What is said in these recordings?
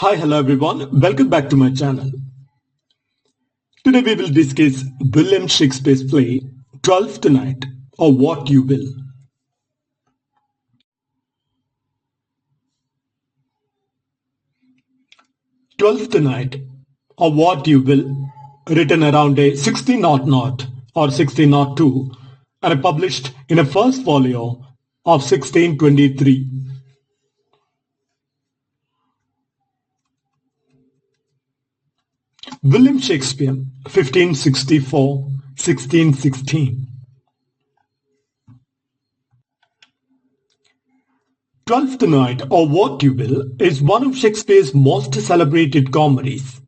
Hi, hello everyone. Welcome back to my channel. Today we will discuss William Shakespeare's play Twelfth Night, or What You Will. Twelfth Night, or What You Will, written around a 1600 or 1602 and published in a first folio of 1623. William Shakespeare, 1564-1616. Twelfth Night, or What You Will, is one of Shakespeare's most celebrated comedies.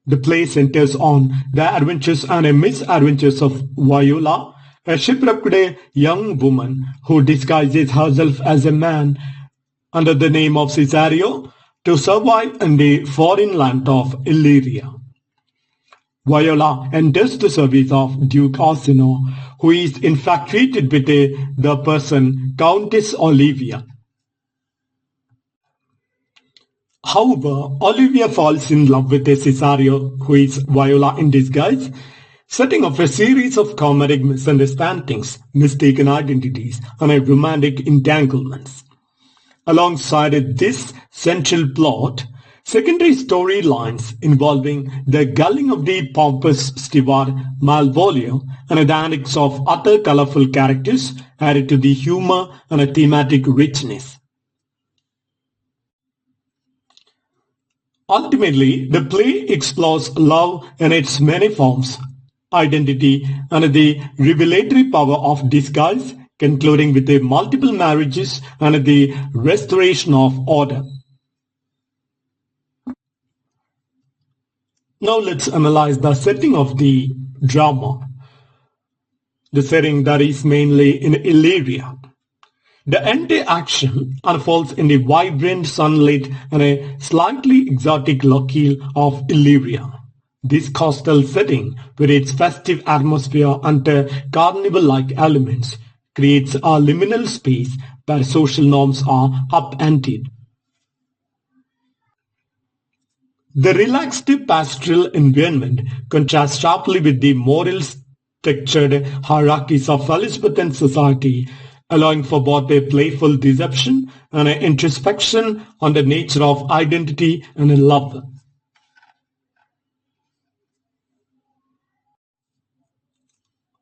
The play centers on the adventures and misadventures of Viola, a shipwrecked young woman who disguises herself as a man under the name of Cesario to survive in the foreign land of Illyria. Viola enters the service of Duke Orsino, who is infatuated with the person Countess Olivia. However, Olivia falls in love with Cesario, who is Viola in disguise, setting off a series of comedic misunderstandings, mistaken identities, and romantic entanglements. Alongside this central plot, secondary storylines involving the gulling of the pompous steward Malvolio and the antics of other colorful characters added to the humor and a thematic richness. Ultimately, the play explores love in its many forms, identity, and the revelatory power of disguise, concluding with the multiple marriages and the restoration of order. Now let's analyze the setting of the drama. The setting that is mainly in Illyria. The entire action unfolds in the vibrant sunlit and a slightly exotic locale of Illyria. This coastal setting, with its festive atmosphere and carnival-like elements, creates a liminal space where social norms are upended. The relaxed pastoral environment contrasts sharply with the moral-structured hierarchies of Elizabethan society, allowing for both a playful deception and an introspection on the nature of identity and love.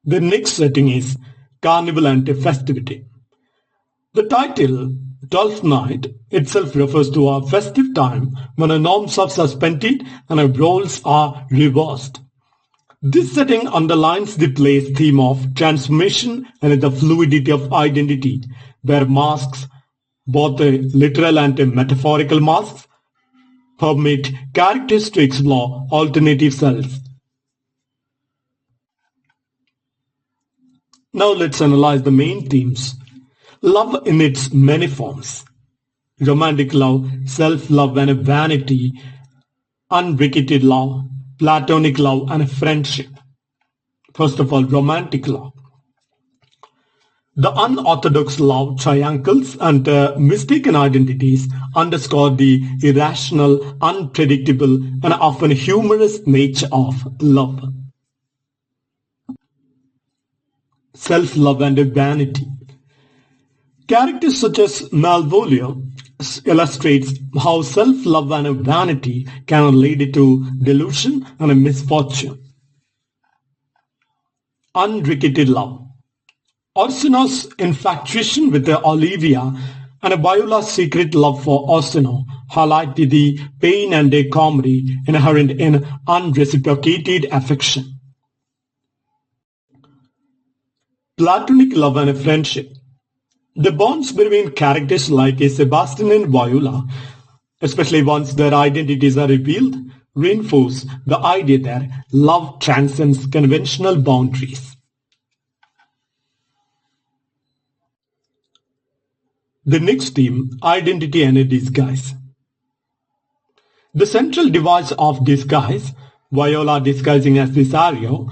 The next setting is carnival and festivity. The title, Twelfth Night, itself refers to a festive time when the norms are suspended and roles are reversed. This setting underlines the play's theme of transformation and the fluidity of identity, where masks, both literal and metaphorical masks, permit characters to explore alternative selves. Now let's analyze the main themes. Love in its many forms. Romantic love, self-love and vanity, unrequited love, platonic love and friendship. First of all, romantic love. The unorthodox love triangles and mistaken identities underscore the irrational, unpredictable, and often humorous nature of love. Self-love and vanity. Characters such as Malvolio illustrates how self-love and vanity can lead to delusion and misfortune. Unrequited love. Orsino's infatuation with Olivia and Viola's secret love for Orsino highlight the pain and the comedy inherent in unreciprocated affection. Platonic love and friendship. The bonds between characters like Sebastian and Viola, especially once their identities are revealed, reinforce the idea that love transcends conventional boundaries. The next theme, identity and disguise. The central device of disguise, Viola disguising as Cesario,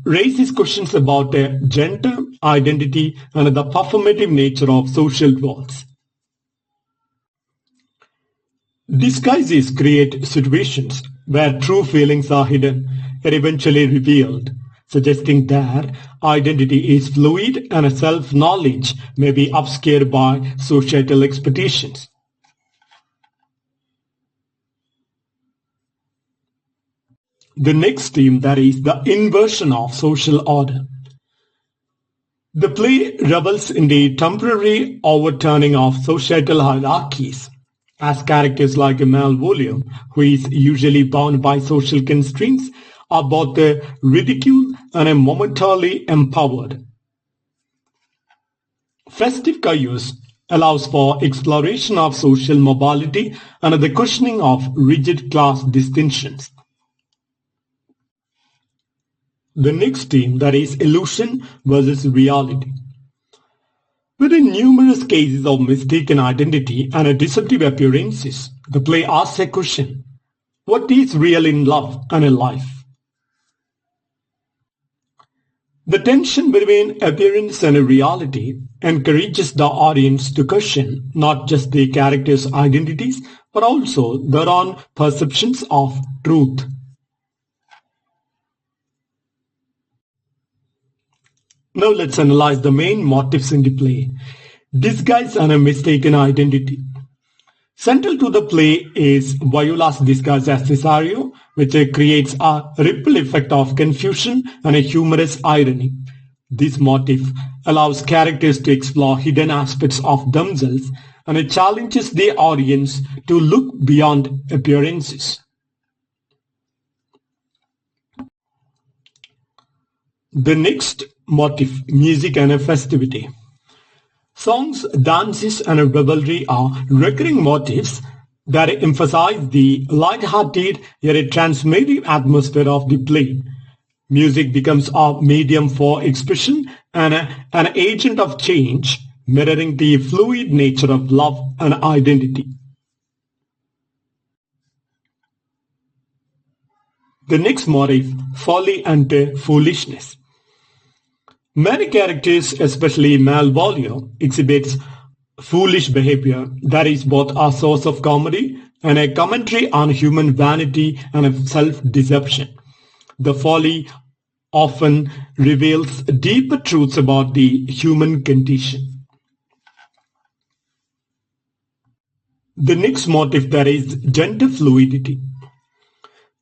raises questions about gender, identity, and the performative nature of social roles. Disguises create situations where true feelings are hidden and eventually revealed, suggesting their identity is fluid and self-knowledge may be obscured by societal expectations. The next theme, that is the inversion of social order. The play revels in the temporary overturning of societal hierarchies, as characters like Malvolio, who is usually bound by social constraints, are both ridiculed and momentarily empowered. Festive chaos allows for exploration of social mobility and the questioning of rigid class distinctions. The next theme, that is illusion versus reality. Within numerous cases of mistaken identity and deceptive appearances, the play asks a question: what is real in love and in life? The tension between appearance and reality encourages the audience to question not just the characters' identities, but also their own perceptions of truth. Now let's analyze the main motifs in the play: disguise and a mistaken identity. Central to the play is Viola's disguise as Cesario, which creates a ripple effect of confusion and a humorous irony. This motif allows characters to explore hidden aspects of themselves, and it challenges the audience to look beyond appearances. The next motif, music and a festivity. Songs, dances, and revelry are recurring motifs that emphasize the light-hearted yet transformative atmosphere of the play. Music becomes a medium for expression and an agent of change, mirroring the fluid nature of love and identity. The next motif, folly and foolishness. Many characters, especially Malvolio, exhibits foolish behavior that is both a source of comedy and a commentary on human vanity and self-deception. The folly often reveals deeper truths about the human condition. The next motif, that is gender fluidity.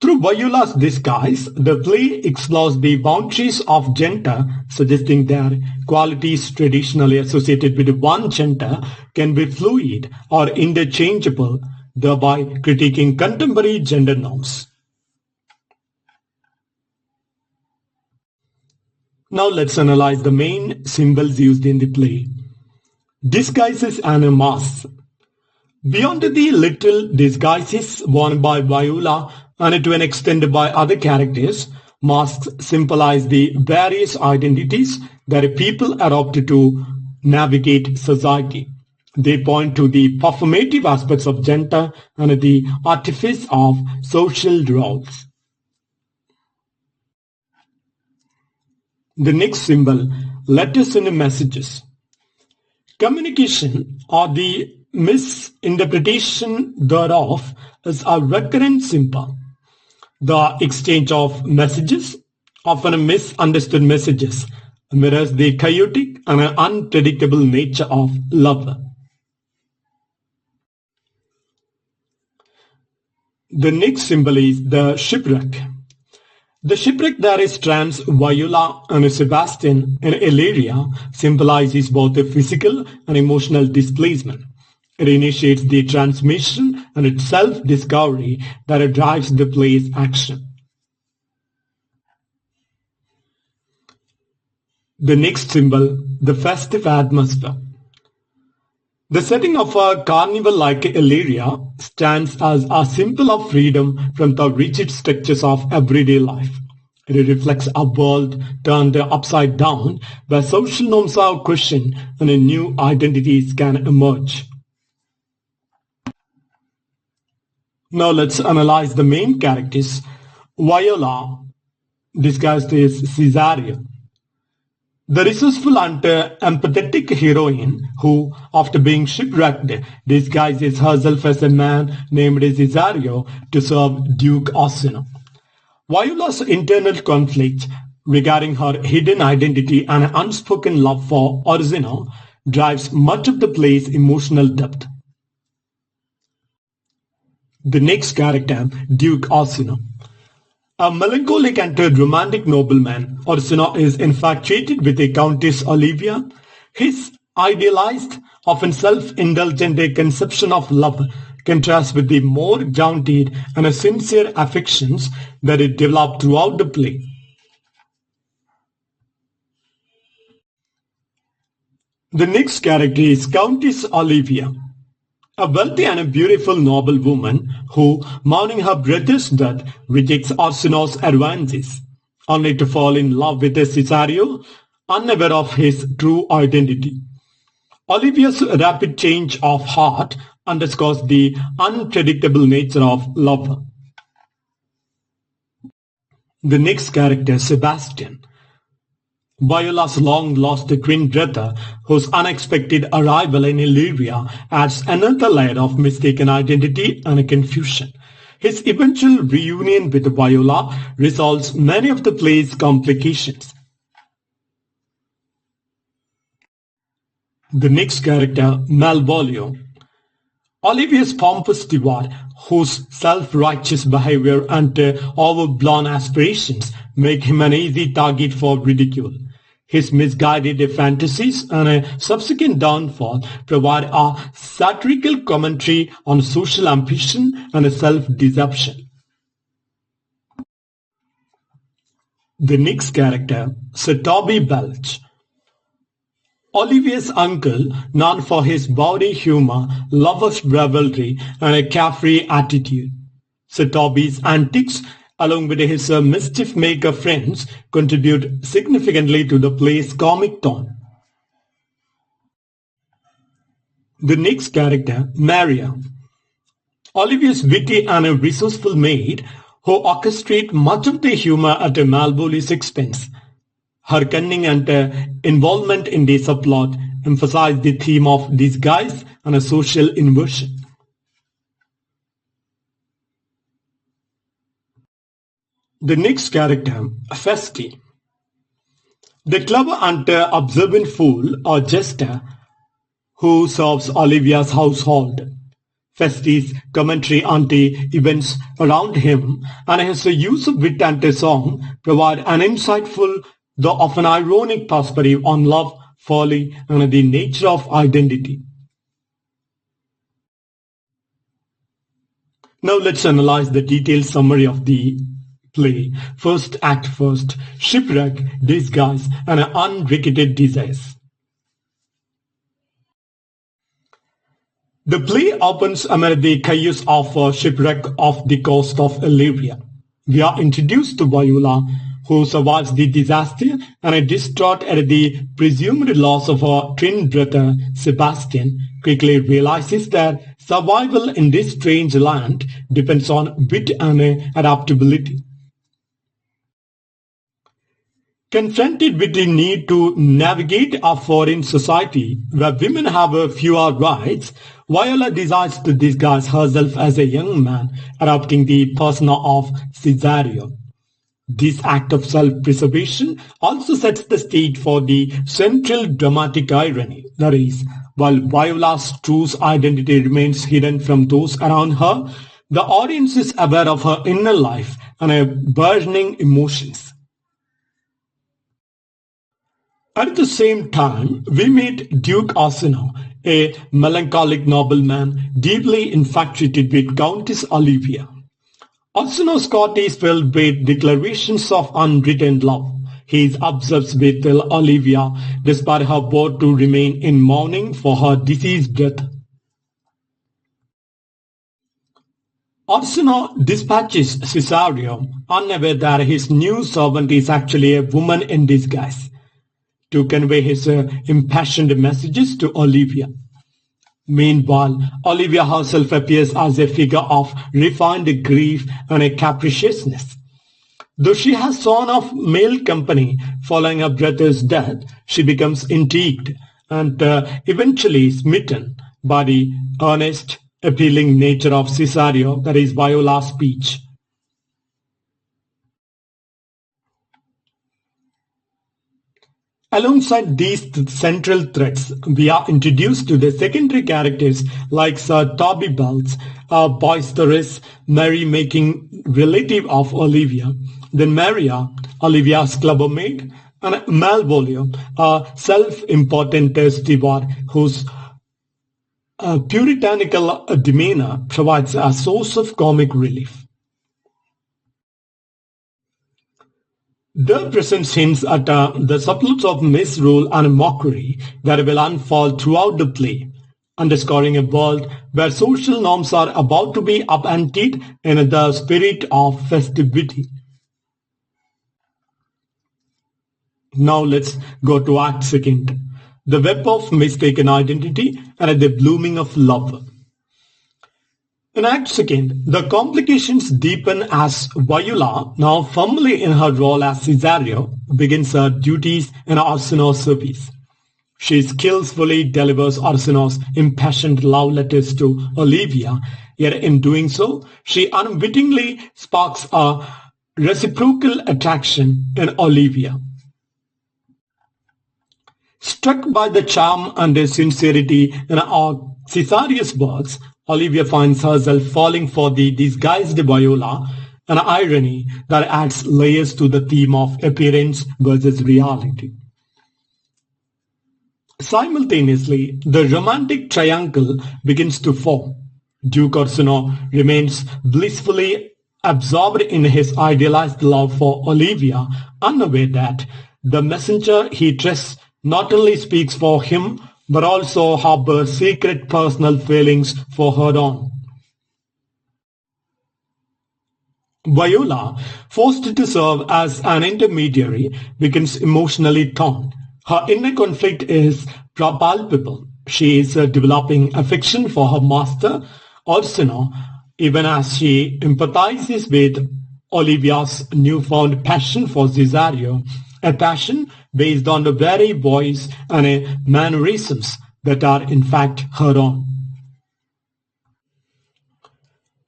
Through Viola's disguise, the play explores the boundaries of gender, suggesting that qualities traditionally associated with one gender can be fluid or interchangeable, thereby critiquing contemporary gender norms. Now let's analyze the main symbols used in the play. Disguises and masks. Beyond the literal disguises worn by Viola and to an extent by other characters, masks symbolize the various identities that people adopt to navigate society. They point to the performative aspects of gender and the artifice of social roles. The next symbol, letters and messages. Communication, or the misinterpretation thereof, is a recurrent symbol. The exchange of messages, often misunderstood messages, mirrors the chaotic and unpredictable nature of love. The next symbol is the shipwreck. The shipwreck that strands Viola and Sebastian in Illyria symbolizes both a physical and emotional displacement. It initiates the transmission and its self-discovery that drives the play's action. The next symbol, the festive atmosphere. The setting of a carnival like Illyria stands as a symbol of freedom from the rigid structures of everyday life. It reflects a world turned upside down, where social norms are questioned and new identities can emerge. Now let's analyze the main characters. Viola, disguised as Cesario. The resourceful and empathetic heroine who, after being shipwrecked, disguises herself as a man named Cesario to serve Duke Orsino. Viola's internal conflict regarding her hidden identity and unspoken love for Orsino drives much of the play's emotional depth. The next character, Duke Orsino. A melancholic and romantic nobleman, Orsino is infatuated with a Countess Olivia. His idealized, often self-indulgent conception of love contrasts with the more grounded and sincere affections that it developed throughout the play. The next character is Countess Olivia, a wealthy and a beautiful noble woman who, mourning her brother's death, rejects Orsino's advances, only to fall in love with Cesario, unaware of his true identity. Olivia's rapid change of heart underscores the unpredictable nature of love. The next character, Sebastian, Viola's long-lost twin brother, whose unexpected arrival in Illyria adds another layer of mistaken identity and confusion. His eventual reunion with Viola resolves many of the play's complications. The next character, Malvolio, Olivia's pompous steward, whose self-righteous behavior and overblown aspirations make him an easy target for ridicule. His misguided fantasies and a subsequent downfall provide a satirical commentary on social ambition and self-deception. The next character, Sir Toby Belch, Olivia's uncle, known for his bawdy humor, lover's revelry, and a carefree attitude. Sir Toby's antics, along with his mischief-maker friends, contribute significantly to the play's comic tone. The next character, Maria, Olivia's witty and resourceful maid, who orchestrates much of the humor at Malvolio's expense. Her cunning and involvement in the subplot emphasize the theme of disguise and social inversion. The next character, Festi, the clever and observant fool or jester who serves Olivia's household. Festi's commentary on the events around him and his use of wit and song provide an insightful, though often ironic perspective on love, folly, and the nature of identity. Now let's analyze the detailed summary of the play. First act first, shipwreck, disguise, and unrequited desires. The play opens amid the chaos of a shipwreck off the coast of Illyria. We are introduced to Viola, who survives the disaster and distraught at the presumed loss of her twin brother Sebastian, quickly realizes that survival in this strange land depends on wit and adaptability. Confronted with the need to navigate a foreign society where women have fewer rights, Viola decides to disguise herself as a young man, adopting the persona of Cesario. This act of self-preservation also sets the stage for the central dramatic irony, that is, while Viola's true identity remains hidden from those around her, the audience is aware of her inner life and her burgeoning emotions. At the same time, we meet Duke Orsino, a melancholic nobleman deeply infatuated with Countess Olivia. Orsino's court is filled with declarations of unwritten love. He is obsessed with Olivia despite her vow to remain in mourning for her deceased brother. Orsino dispatches Cesario, unaware that his new servant is actually a woman in disguise, to convey his impassioned messages to Olivia. Meanwhile, Olivia herself appears as a figure of refined grief and a capriciousness. Though she has sworn off male company following her brother's death, she becomes intrigued and eventually smitten by the earnest, appealing nature of Cesario, that is Viola's speech. Alongside these central threats, we are introduced to the secondary characters like Sir Toby Bells, a boisterous, merry-making relative of Olivia, then Maria, Olivia's clubber maid, and Malvolio, a self-important steward whose puritanical demeanor provides a source of comic relief. There presents hints at the subplots of misrule and mockery that will unfold throughout the play, underscoring a world where social norms are about to be upended in the spirit of festivity. Now let's go to Act Second, the web of mistaken identity and the blooming of love. In Act Second, the complications deepen as Viola, now firmly in her role as Cesario, begins her duties in Orsino's service. She skillfully delivers Orsino's impassioned love letters to Olivia, yet in doing so, she unwittingly sparks a reciprocal attraction in Olivia. Struck by the charm and the sincerity in Cesario's words, Olivia finds herself falling for the disguised Viola, an irony that adds layers to the theme of appearance versus reality. Simultaneously, the romantic triangle begins to form. Duke Orsino remains blissfully absorbed in his idealized love for Olivia, unaware that the messenger he trusts not only speaks for him but also harbors secret personal feelings for her own. Viola, forced to serve as an intermediary, becomes emotionally torn. Her inner conflict is palpable. She is developing affection for her master, Orsino, even as she empathizes with Olivia's newfound passion for Cesario, a passion based on the very voice and mannerisms that are in fact her own.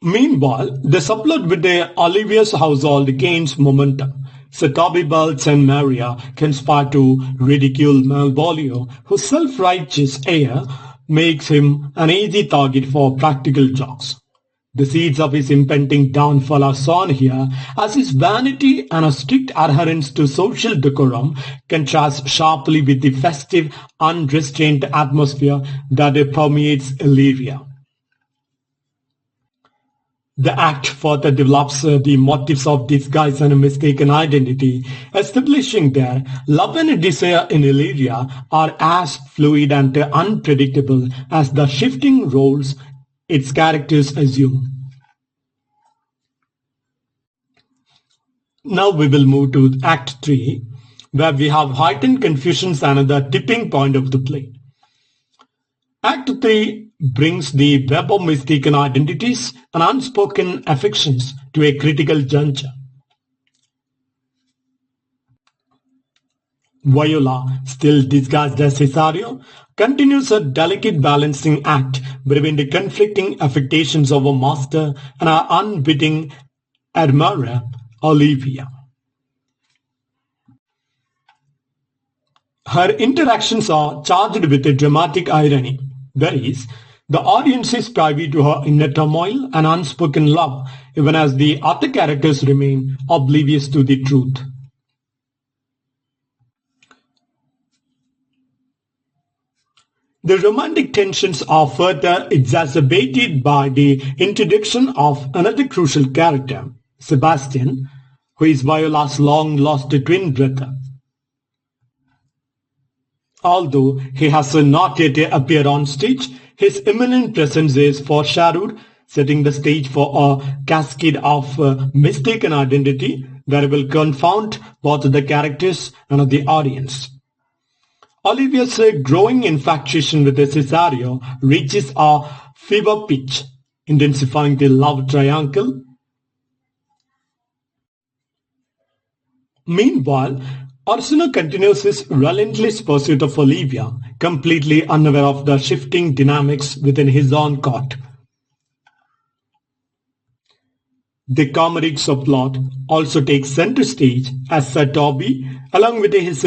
Meanwhile, the subplot with the Olivia's household gains momentum. Sir Toby Belts and Maria conspire to ridicule Malvolio, whose self-righteous air makes him an easy target for practical jokes. The seeds of his impending downfall are sown here, as his vanity and a strict adherence to social decorum contrast sharply with the festive, unrestrained atmosphere that permeates Olivia. The act further develops the motives of disguise and mistaken identity, establishing that love and desire in Olivia are as fluid and unpredictable as the shifting roles its characters assume. Now we will move to Act 3, where we have heightened confusions and the tipping point of the play. Act 3 brings the web of mistaken identities and unspoken affections to a critical juncture. Viola, still disguised as Cesario, continues her delicate balancing act between the conflicting affectations of her master and her unwitting admirer, Olivia. Her interactions are charged with a dramatic irony. That is, the audience is privy to her inner turmoil and unspoken love, even as the other characters remain oblivious to the truth. The romantic tensions are further exacerbated by the introduction of another crucial character, Sebastian, who is Viola's long-lost twin brother. Although he has not yet appeared on stage, his imminent presence is foreshadowed, setting the stage for a cascade of mistaken identity that will confound both the characters and the audience. Olivia's growing infatuation with Cesario reaches a fever pitch, intensifying the love triangle. Meanwhile, Orsino continues his relentless pursuit of Olivia, completely unaware of the shifting dynamics within his own court. The comedic subplot also takes center stage as Sir Toby, along with his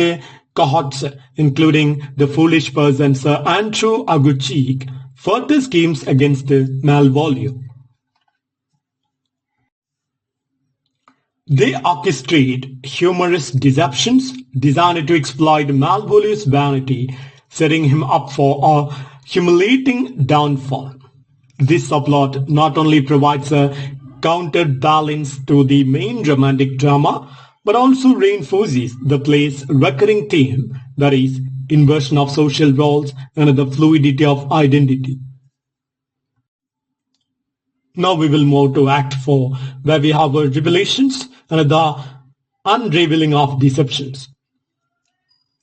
cohorts, including the foolish person Sir Andrew Agucheek, further schemes against Malvolio. They orchestrate humorous deceptions designed to exploit Malvolio's vanity, setting him up for a humiliating downfall. This subplot not only provides a counterbalance to the main romantic drama, but also reinforces the play's recurring theme, that is, inversion of social roles and the fluidity of identity. Now we will move to Act 4, where we have revelations and the unraveling of deceptions.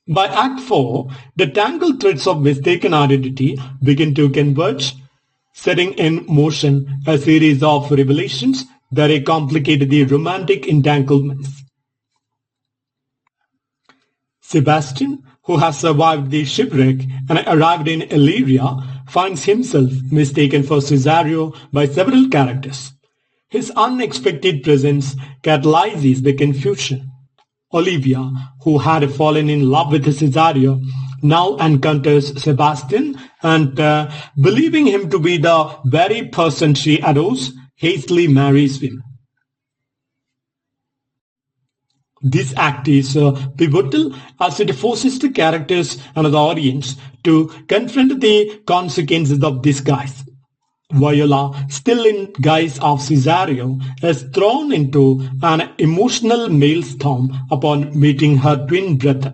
By Act 4, the tangled threads of mistaken identity begin to converge, setting in motion a series of revelations that complicate the romantic entanglements. Sebastian, who has survived the shipwreck and arrived in Illyria, finds himself mistaken for Cesario by several characters. His unexpected presence catalyzes the confusion. Olivia, who had fallen in love with Cesario, now encounters Sebastian and, believing him to be the very person she adores, hastily marries him. This act is pivotal as it forces the characters and the audience to confront the consequences of disguise. Viola, still in guise of Cesario, is thrown into an emotional maelstrom upon meeting her twin brother.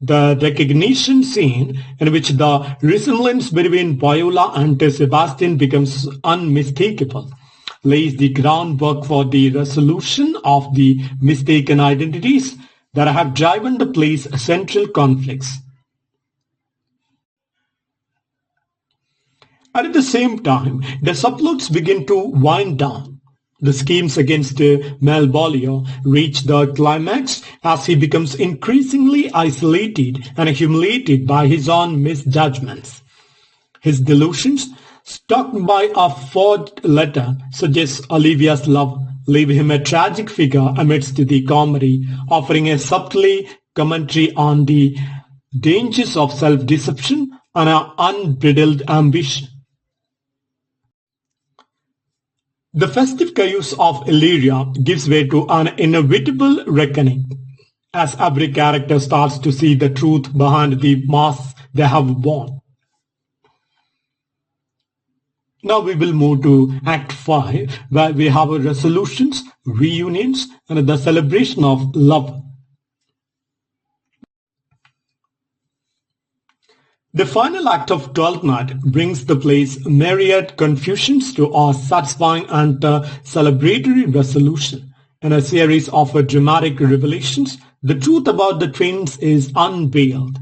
The recognition scene, in which the resemblance between Viola and Sebastian becomes unmistakable, lays the groundwork for the resolution of the mistaken identities that have driven the play's central conflicts. At the same time, the subplots begin to wind down. The schemes against Malvolio reach the climax as he becomes increasingly isolated and humiliated by his own misjudgments. His delusions, struck by a forged letter, suggest Olivia's love, leave him a tragic figure amidst the comedy, offering a subtly commentary on the dangers of self-deception and an unbridled ambition. The festive chaos of Illyria gives way to an inevitable reckoning, as every character starts to see the truth behind the masks they have worn. Now we will move to Act 5, where we have resolutions, reunions, and the celebration of love. The final act of Twelfth Night brings the play's myriad confusions to a satisfying and celebratory resolution. In a series of dramatic revelations, the truth about the twins is unveiled.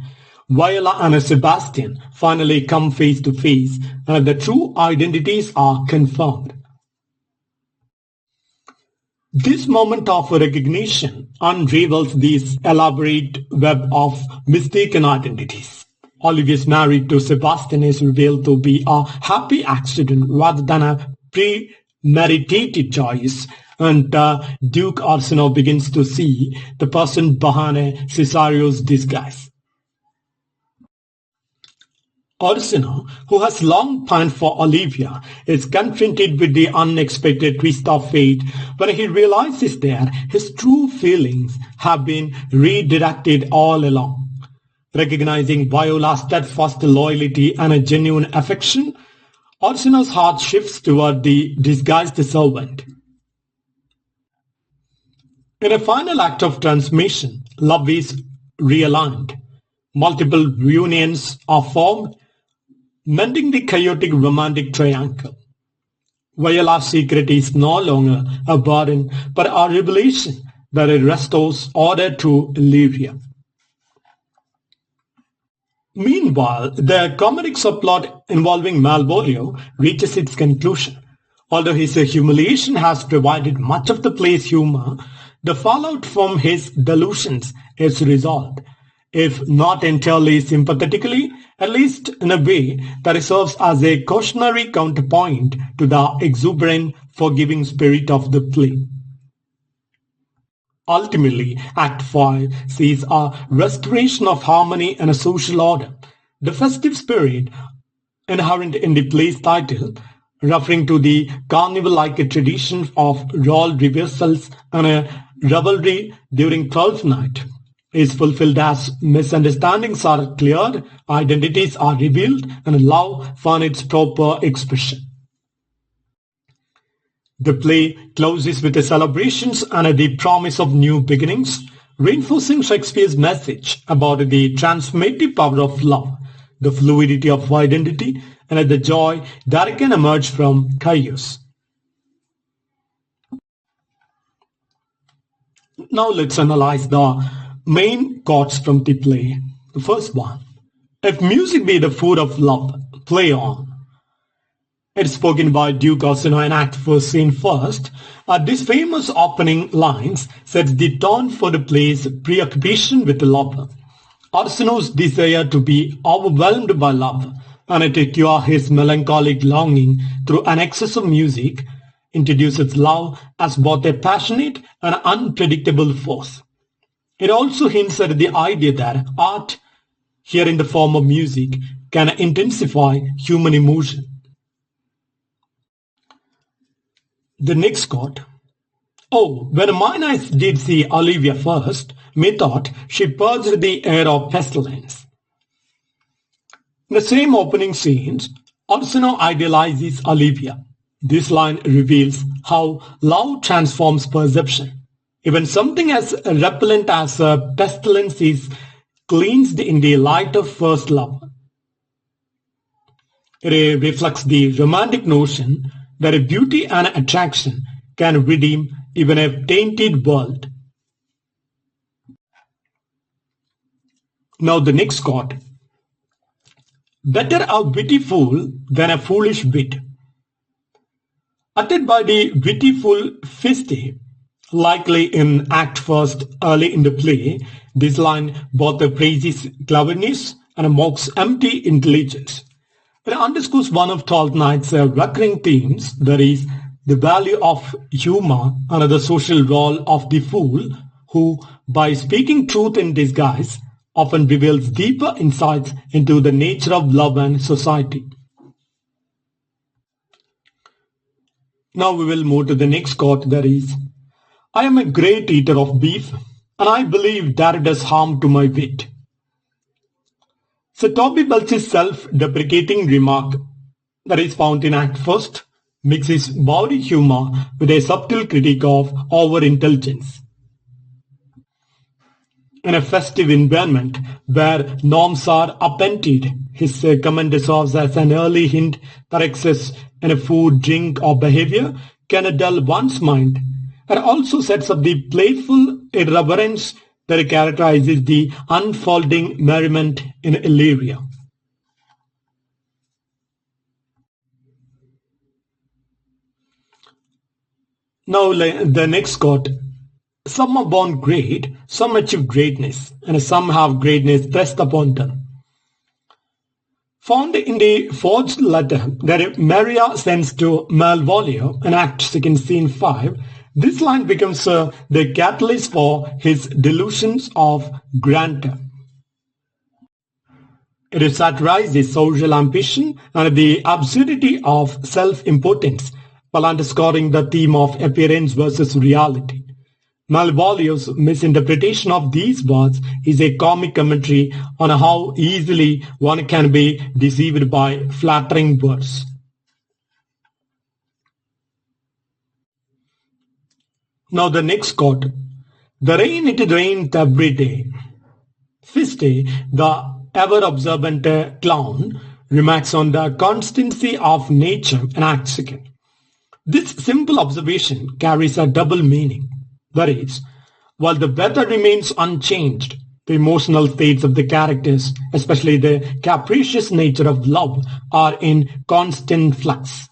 Viola and Sebastian finally come face to face, and the true identities are confirmed. This moment of recognition unravels this elaborate web of mistaken identities. Olivia's marriage to Sebastian is revealed to be a happy accident rather than a premeditated choice, and Duke Orsino begins to see the person behind Cesario's disguise. Orsino, who has long pined for Olivia, is confronted with the unexpected twist of fate when he realizes that his true feelings have been redirected all along. Recognizing Viola's steadfast loyalty and a genuine affection, Orsino's heart shifts toward the disguised servant. In a final act of transformation, love is realigned. Multiple reunions are formed, mending the chaotic romantic triangle. Viola's secret is no longer a burden, but a revelation that it restores order to Illyria. Meanwhile, the comedic subplot involving Malvolio reaches its conclusion. Although his humiliation has provided much of the play's humor, The fallout from his delusions is resolved, if not entirely sympathetically, at least in a way that serves as a cautionary counterpoint to the exuberant, forgiving spirit of the play. Ultimately, Act 5 sees a restoration of harmony and a social order. The festive spirit inherent in the play's title, referring to the carnival-like tradition of role reversals and a revelry during Twelfth Night, is fulfilled as misunderstandings are cleared, identities are revealed, and love finds its proper expression. The play closes with the celebrations and the promise of new beginnings, reinforcing Shakespeare's message about the transformative power of love, the fluidity of identity, and the joy that can emerge from chaos. Now let's analyze the main chords from the play. The first one. If music be the food of love, play on. It's spoken by Duke Orsino in Act 4, Scene 1st. These famous opening lines sets the tone for the play's preoccupation with love. Orsino's desire to be overwhelmed by love and to cure his melancholic longing through an excess of music introduces love as both a passionate and unpredictable force. It also hints at the idea that art, here in the form of music, can intensify human emotion. The next chord. Oh, when mine eyes did see Olivia first, methought she purged the air of pestilence. In the same opening scenes, Orsino idealizes Olivia. This line reveals how love transforms perception. Even something as repellent as a pestilence is cleansed in the light of first love. It reflects the romantic notion that a beauty and attraction can redeem even a tainted world. Now the next chord. Better a witty fool than a foolish wit. Uttered by the witty fool Fiste, likely in Act 1st early in the play, this line both praises cleverness and mocks empty intelligence. It underscores one of Twelfth Night's recurring themes, that is, the value of humor and the social role of the fool, who, by speaking truth in disguise, often reveals deeper insights into the nature of love and society. Now we will move to the next chord, that is, I am a great eater of beef, and I believe that it does harm to my wit. So Toby Belch's self-deprecating remark that is found in Act 1st mixes bawdy humor with a subtle critique of over-intelligence. In a festive environment where norms are upended, his comment serves as an early hint that excess in a food, drink, or behavior can dull one's mind, and also sets up the playful irreverence that characterizes the unfolding merriment in Illyria. Now the next chord. Some are born great, some achieve greatness, and some have greatness pressed upon them. Found in the forged letter that Maria sends to Malvolio in Act 2, Scene 5, this line becomes the catalyst for his delusions of grandeur. It satirizes social ambition and the absurdity of self-importance, while underscoring the theme of appearance versus reality. Malvolio's misinterpretation of these words is a comic commentary on how easily one can be deceived by flattering words. Now the next chord. The rain it rained every day. Fiste, the ever-observant clown, remarks on the constancy of nature in Act 2. This simple observation carries a double meaning. That is, while the weather remains unchanged, the emotional states of the characters, especially the capricious nature of love, are in constant flux.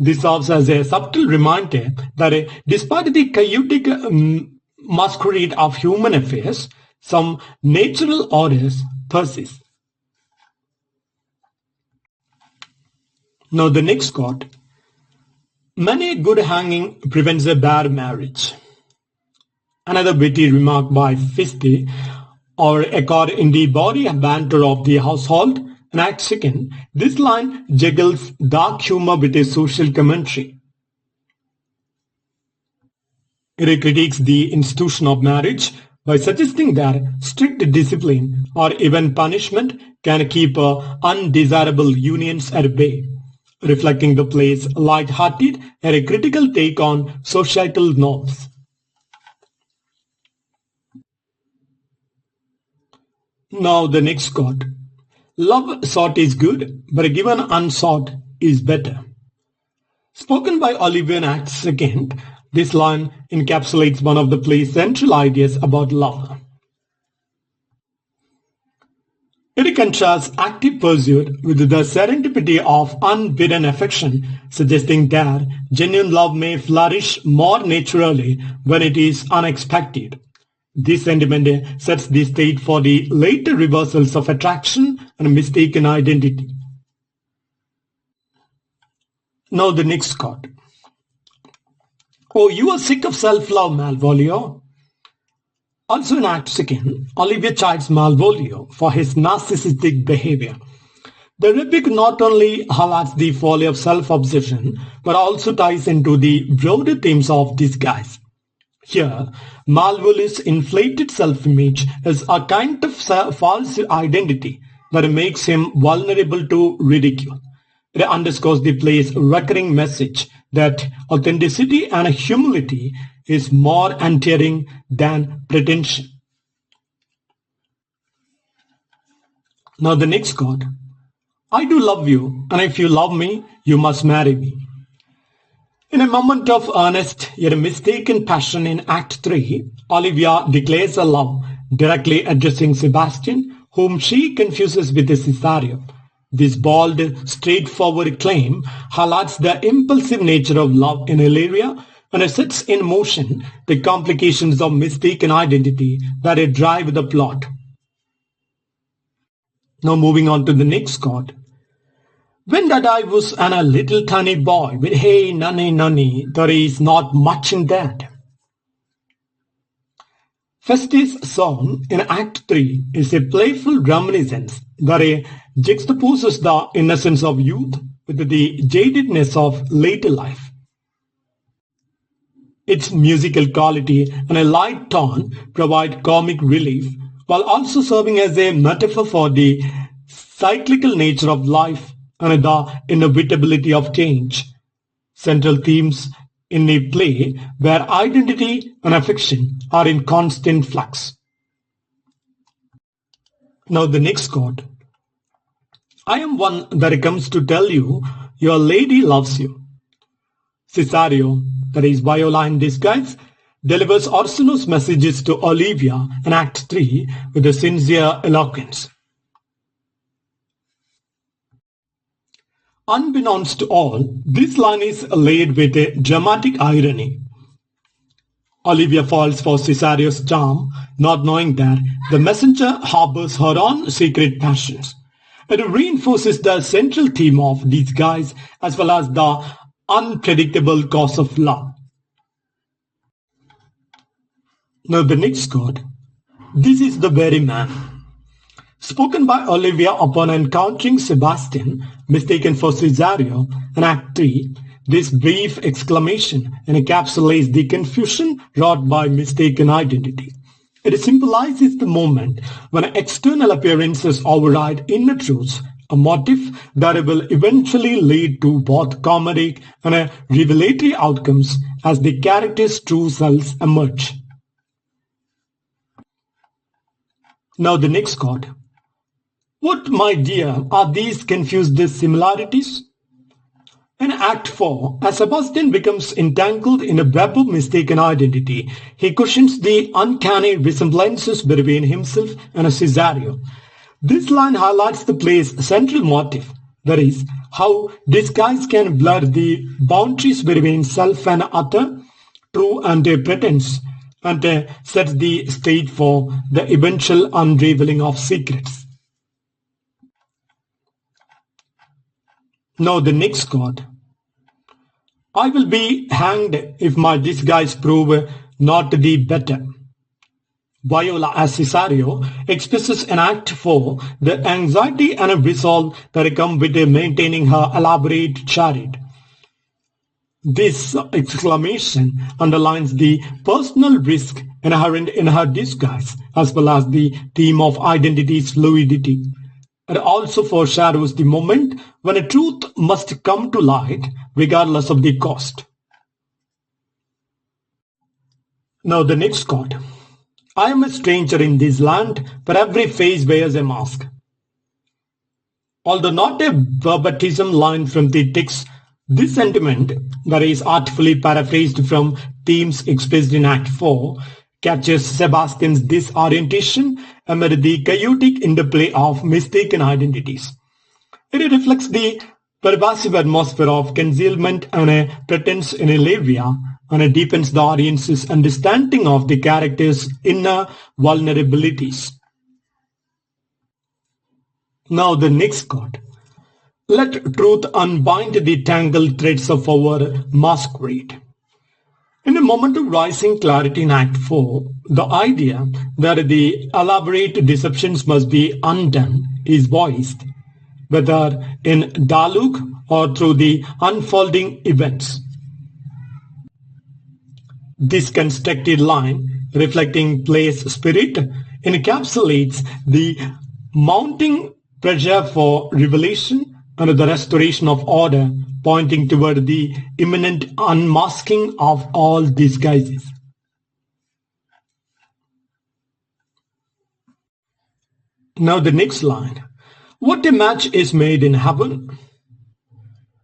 This serves as a subtle reminder that despite the chaotic masquerade of human affairs, some natural orders persist. Now the next quote. Many a good hanging prevents a bad marriage. Another witty remark by Fichte, or echoed in the body banter of the household. And Act Second, this line juggles dark humor with a social commentary. It critiques the institution of marriage by suggesting that strict discipline or even punishment can keep undesirable unions at bay, reflecting the play's light-hearted and a critical take on societal norms. Now the next quote. Love sought is good, but given unsought is better. Spoken by Olivier in Act Second, this line encapsulates one of the play's central ideas about love. It contrasts active pursuit with the serendipity of unbidden affection, suggesting that genuine love may flourish more naturally when it is unexpected. This sentiment sets the stage for the later reversals of attraction and mistaken identity. Now the next quote. Oh, you are sick of self-love, Malvolio. Also in Act Second, Olivier chides Malvolio for his narcissistic behavior. The rebuke not only highlights the folly of self-obsession, but also ties into the broader themes of disguise. Here, Malvolio's inflated self-image is a kind of false identity that makes him vulnerable to ridicule. It underscores the play's recurring message that authenticity and humility is more endearing than pretension. Now the next quote. I do love you, and if you love me, you must marry me. In a moment of earnest yet mistaken passion in Act 3, Olivia declares her love, directly addressing Sebastian, whom she confuses with Cesario. This bold, straightforward claim highlights the impulsive nature of love in Illyria and sets in motion the complications of mistaken identity that drive the plot. Now moving on to the next quote. When that I was a little tiny boy with hey nunny, there is not much in that. Feste's song in Act 3 is a playful reminiscence that juxtaposes the innocence of youth with the jadedness of later life. Its musical quality and a light tone provide comic relief, while also serving as a metaphor for the cyclical nature of life and the inevitability of change. Central themes in a play where identity and affection are in constant flux. Now the next quote. I am one that comes to tell you your lady loves you. Cesario, that is Viola in disguise, delivers Orsino's messages to Olivia in Act 3 with a sincere eloquence. Unbeknownst to all, this line is laid with a dramatic irony. Olivia falls for Cesario's charm, not knowing that the messenger harbors her own secret passions. It reinforces the central theme of disguise as well as the unpredictable cause of love. Now the next quote. This is the very man. Spoken by Olivia upon encountering Sebastian, mistaken for Cesario, in Act 3, this brief exclamation encapsulates the confusion wrought by mistaken identity. It symbolizes the moment when external appearances override inner truths, a motif that will eventually lead to both comedic and revelatory outcomes as the character's true selves emerge. Now the next quote. What, my dear, are these confused similarities? In Act 4, as Sebastian becomes entangled in a web of mistaken identity, he cushions the uncanny resemblances between himself and Cesario. This line highlights the play's central motive, that is, how disguise can blur the boundaries between self and other, true and pretense, and sets the stage for the eventual unraveling of secrets. Now the next card. I will be hanged if my disguise prove not the better. Viola as Cesario expresses in Act 4 the anxiety and resolve that come with maintaining her elaborate chariot. This exclamation underlines the personal risk inherent in her disguise, as well as the theme of identity's fluidity. It also foreshadows the moment when a truth must come to light, regardless of the cost. Now the next card. I am a stranger in this land, but every face wears a mask. Although not a verbatim line from the text, this sentiment, that is artfully paraphrased from themes expressed in Act 4, captures Sebastian's disorientation amid the chaotic interplay of mistaken identities. It reflects the pervasive atmosphere of concealment and a pretense in Olivia, and it deepens the audience's understanding of the character's inner vulnerabilities. Now the next card. Let truth unbind the tangled threads of our masquerade. In a moment of rising clarity in Act 4, the idea that the elaborate deceptions must be undone is voiced, whether in dialogue or through the unfolding events. This constructed line, reflecting play's spirit, encapsulates the mounting pressure for revelation and the restoration of order, pointing toward the imminent unmasking of all disguises. Now the next line. What a match is made in heaven.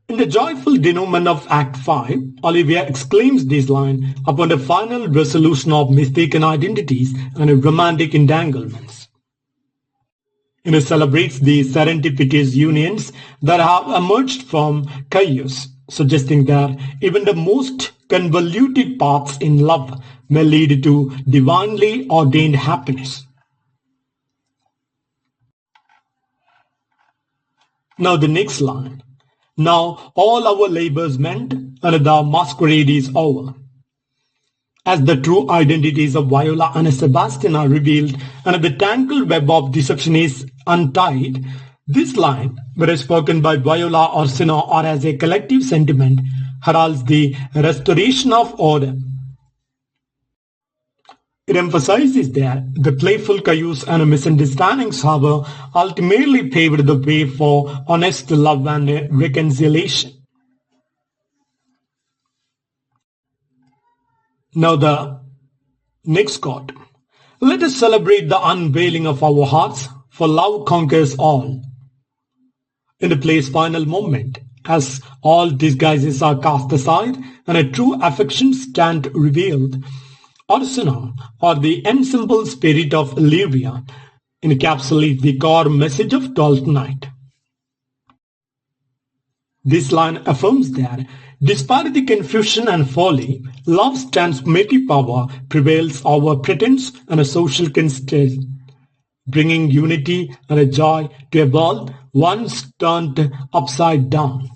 In the joyful denouement of Act 5, Olivia exclaims this line upon the final resolution of mistaken identities and romantic entanglements. It celebrates the serendipitous unions that have emerged from chaos, suggesting that even the most convoluted paths in love may lead to divinely ordained happiness. Now the next line. Now all our labours mend, and the masquerade is over. As the true identities of Viola and Sebastian are revealed and the tangled web of deception is untied, this line, whether spoken by Viola or Sino or as a collective sentiment, heralds the restoration of order. It emphasizes that the playful chaos and misunderstandings, however, ultimately paved the way for honest love and reconciliation. Now the next chord. Let us celebrate the unveiling of our hearts, for love conquers all. In the play's final moment, as all disguises are cast aside and a true affection stand revealed, Orsino, or the ensemble spirit of Olivia, encapsulates the core message of Twelfth Night. This line affirms that, despite the confusion and folly, love's transformative power prevails over pretense and a social constraint, bringing unity and a joy to a world once turned upside down.